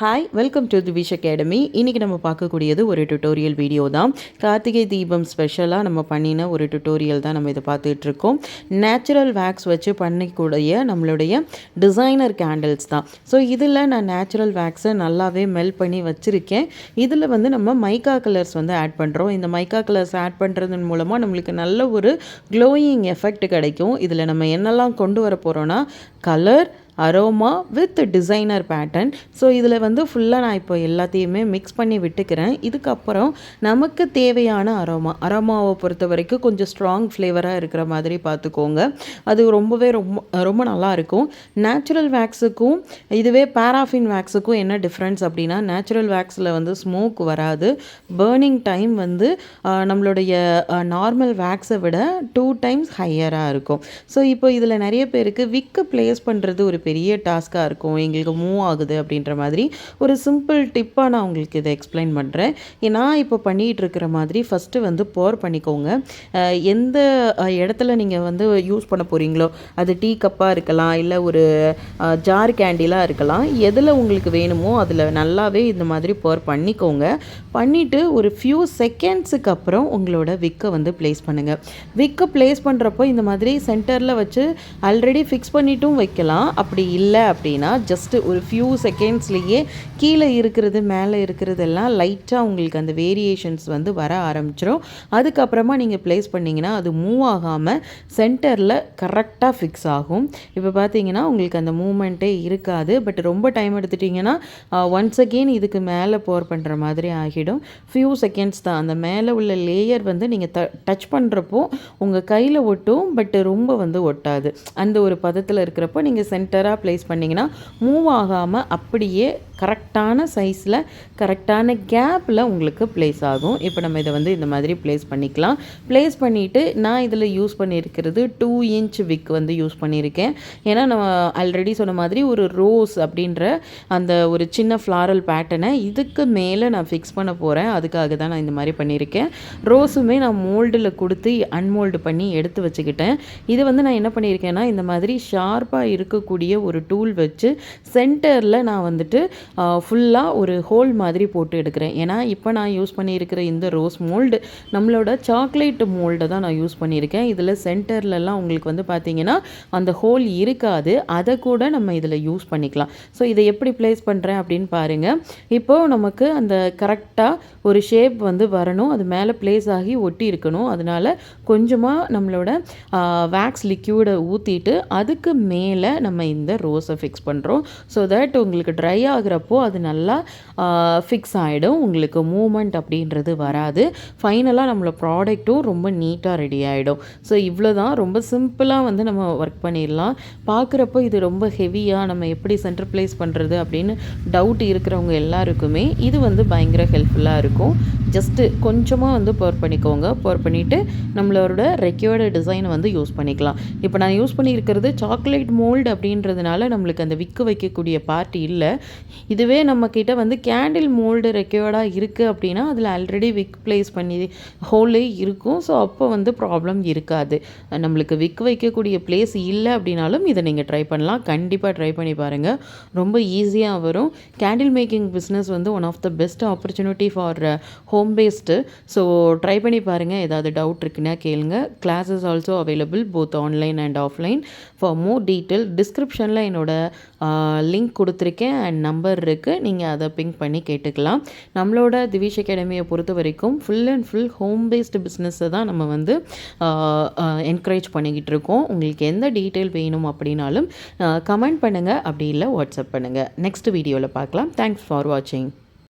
Hi welcome to Divish academy. இன்றைக்கி நம்ம பார்க்கக்கூடியது ஒரு டுட்டோரியல் வீடியோ தான். கார்த்திகை தீபம் ஸ்பெஷலாக நம்ம பண்ணின ஒரு டுட்டோரியல் தான் நம்ம இதை பார்த்துட்ருக்கோம். நேச்சுரல் வேக்ஸ் வச்சு பண்ணிக்கூடிய நம்மளுடைய டிசைனர் கேண்டில்ஸ் தான். ஸோ இதில் நான் நேச்சுரல் வேக்ஸை நல்லாவே மெல்ட் பண்ணி வச்சுருக்கேன். இதில் நம்ம மைக்கா கலர்ஸ் ஆட் பண்ணுறோம். இந்த மைக்கா கலர்ஸ் ஆட் பண்ணுறதன் மூலமாக நம்மளுக்கு நல்ல ஒரு க்ளோயிங் எஃபெக்ட் கிடைக்கும். இதில் நம்ம என்னெல்லாம் கொண்டு வர போகிறோன்னா colour, aroma with designer pattern. So இதில் ஃபுல்லாக நான் இப்போ எல்லாத்தையுமே மிக்ஸ் பண்ணி விட்டுக்கிறேன். இதுக்கப்புறம் நமக்கு தேவையான அரோமாவை பொறுத்த வரைக்கும் கொஞ்சம் ஸ்ட்ராங் ஃப்ளேவராக இருக்கிற மாதிரி பார்த்துக்கோங்க. அது ரொம்பவே ரொம்ப நல்லாயிருக்கும். நேச்சுரல் வேக்ஸுக்கும் இதுவே பேராஃபின் வேக்ஸுக்கும் என்ன டிஃப்ரென்ஸ் அப்படின்னா, நேச்சுரல் வேக்ஸில் ஸ்மோக் வராது. பேர்னிங் டைம் நம்மளுடைய நார்மல் வேக்ஸை விட 2 times ஹையராக இருக்கும். ஸோ இப்போ இதில் நிறைய பேருக்கு விக்கு ப்ளேஸ் பண்ணுறது ஒரு பெரிய டாஸ்காக இருக்கும். எங்களுக்கு மூவ் ஆகுது அப்படின்ற மாதிரி ஒரு சிம்பிள் டிப்பாக நான் உங்களுக்கு இதை எக்ஸ்பிளைன் பண்ணுறேன். நான் இப்போ பண்ணிகிட்டு இருக்கிற மாதிரி ஃபஸ்ட்டு போர் பண்ணிக்கோங்க. எந்த இடத்துல நீங்கள் யூஸ் பண்ண போகிறீங்களோ, அது டீ கப்பாக இருக்கலாம், இல்லை ஒரு ஜார் கேண்டிலாக இருக்கலாம். எதில் உங்களுக்கு வேணுமோ அதில் நல்லாவே இந்த மாதிரி போர் பண்ணிக்கோங்க. பண்ணிவிட்டு ஒரு ஃபியூ செகண்ட்ஸுக்கு அப்புறம் உங்களோட விக்கை ப்ளேஸ் பண்ணுங்கள். விக்கை ப்ளேஸ் பண்ணுறப்போ இந்த மாதிரி சென்டரில் வச்சு ஆல்ரெடி ஃபிக்ஸ் பண்ணிட்டும் வைக்கலாம். அப்படி இல்லை அப்படின்னா ஜஸ்ட்டு ஒரு ஃபியூ செகண்ட்ஸ்லேயே கீழே இருக்கிறது மேலே இருக்கிறதெல்லாம் லைட்டாக உங்களுக்கு அந்த வேரியேஷன்ஸ் வர ஆரம்பிச்சிடும். அதுக்கப்புறமா நீங்கள் ப்ளேஸ் பண்ணிங்கன்னா அது மூவ் ஆகாமல் சென்டரில் கரெக்டாக ஃபிக்ஸ் ஆகும். இப்போ பார்த்தீங்கன்னா உங்களுக்கு அந்த மூமெண்ட்டே இருக்காது. பட் ரொம்ப டைம் எடுத்துட்டிங்கன்னா ஒன்ஸ் அகெயின் இதுக்கு மேலே போர் பண்ணுற மாதிரி ஆகிடும். ஃபியூ செகண்ட்ஸ் தான். அந்த மேலே உள்ள லேயர் நீங்கள் டச் பண்ணுறப்போ உங்கள் கையில் ஒட்டும், பட் ரொம்ப ஒட்டாது. அந்த ஒரு பதத்தில் இருக்கிறப்போ நீங்கள் சென்டராக ப்ளேஸ் பண்ணிங்கன்னா மூவ் ஆகாமல் அப்படியே கரெக்டான சைஸில் கரெக்டான கேப்பில் உங்களுக்கு ப்ளேஸ் ஆகும். இப்போ நம்ம இதை இந்த மாதிரி ப்ளேஸ் பண்ணிக்கலாம். ப்ளேஸ் பண்ணிவிட்டு நான் இதில் யூஸ் பண்ணியிருக்கிறது 2 inch விக் யூஸ் பண்ணியிருக்கேன். ஏன்னா நம்ம ஆல்ரெடி சொன்ன மாதிரி ஒரு ரோஸ் அப்படின்ற அந்த ஒரு சின்ன ஃப்ளாரல் பேட்டர்னை இதுக்கு மேலே நான் ஃபிக்ஸ் பண்ண போகிறேன். அதுக்காக தான் நான் இந்த மாதிரி பண்ணியிருக்கேன். ரோஸுமே நான் மோல்டில் கொடுத்து அன்மோல்டு பண்ணி எடுத்து வச்சுக்கிட்டேன். இது நான் என்ன பண்ணியிருக்கேன்னா, இந்த மாதிரி ஷார்ப்பாக இருக்கக்கூடிய ஒரு டூல் வச்சு சென்டரில் நான் ஃபுல்லாக ஒரு ஹோல் மாதிரி போட்டு எடுக்கிறேன். ஏன்னா இப்போ நான் யூஸ் பண்ணியிருக்கிற இந்த ரோஸ் மோல்டு நம்மளோட சாக்லேட் மோல்டை தான் நான் யூஸ் பண்ணியிருக்கேன். இதில் சென்டர்லலாம் உங்களுக்கு பார்த்தீங்கன்னா அந்த ஹோல் இருக்காது. அதை கூட நம்ம இதில் யூஸ் பண்ணிக்கலாம். ஸோ இதை எப்படி ப்ளேஸ் பண்ணுறேன் அப்படின்னு பாருங்கள். இப்போது நமக்கு அந்த கரெக்டாக ஒரு ஷேப் வரணும். அது மேலே ப்ளேஸ் ஆகி ஒட்டி இருக்கணும். அதனால் கொஞ்சமாக நம்மளோட வேக்ஸ் லிக்யூடை ஊற்றிட்டு அதுக்கு மேலே நம்ம இந்த ரோஸை ஃபிக்ஸ் பண்ணுறோம். ஸோ தட் உங்களுக்கு ட்ரை ஆகிறப்போ அது நல்லா ஃபிக்ஸ் ஆகிடும். உங்களுக்கு மூமெண்ட் அப்படின்றது வராது. ஃபைனலாக நம்மளோட ப்ராடக்ட்டும் ரொம்ப நீட்டாக ரெடி ஆகிடும். ஸோ இவ்வளோ தான். ரொம்ப சிம்பிளாக நம்ம ஒர்க் பண்ணிடலாம். பார்க்குறப்போ இது ரொம்ப ஹெவியாக நம்ம எப்படி சென்டர் ப்ளேஸ் பண்ணுறது அப்படின்னு டவுட் இருக்கிறவங்க எல்லாருக்குமே இது பயங்கர ஹெல்ப்ஃபுல்லாக இருக்கும். ஜஸ்ட்டு கொஞ்சமாக போர் பண்ணிக்கோங்க. போர் பண்ணிவிட்டு நம்மளோட ரெக்யூர்டு டிசைனை யூஸ் பண்ணிக்கலாம். இப்போ நான் யூஸ் பண்ணியிருக்கிறது சாக்லேட் மோல்டு அப்படின்றதுனால நம்மளுக்கு அந்த விக்கு வைக்கக்கூடிய பார்ட் இல்லை. இதுவே நம்மக்கிட்ட கேண்டில் மோல்டு ரெக்யூர்டாக இருக்குது அப்படின்னா அதில் ஆல்ரெடி விக் ப்ளேஸ் பண்ணி ஹோலே இருக்கும். ஸோ அப்போ ப்ராப்ளம் இருக்காது. நம்மளுக்கு விக் வைக்கக்கூடிய பிளேஸ் இல்லை அப்படின்னாலும் இதை நீங்கள் ட்ரை பண்ணலாம். கண்டிப்பாக ட்ரை பண்ணி பாருங்கள். ரொம்ப ஈஸியாக வரும். Candle making business one of the best opportunity for home based. So try பண்ணி பாருங்கள். ஏதாவது டவுட் இருக்குன்னா கேளுங்க. Classes also available both online and offline. For more detail டிஸ்கிரிப்ஷனில் என்னோட லிங்க் கொடுத்துருக்கேன் அண்ட் நம்பர் இருக்குது. நீங்கள் அதை பிங்க் பண்ணி கேட்டுக்கலாம். நம்மளோட திவிஷ் அகாடமியை பொறுத்த வரைக்கும் full and full home based பிஸ்னஸை தான் நம்ம என்கரேஜ் பண்ணிக்கிட்டு இருக்கோம். உங்களுக்கு எந்த டீட்டெயில் வேணும் அப்படின்னாலும் கமெண்ட் பண்ணுங்கள். அப்படி இல்லை வாட்ஸ்அப் பண்ணுங்கள். நெக்ஸ்ட் வீடியோவில் பார்க்கலாம். தேங்க்ஸ் ஃபார் வாட்சிங்.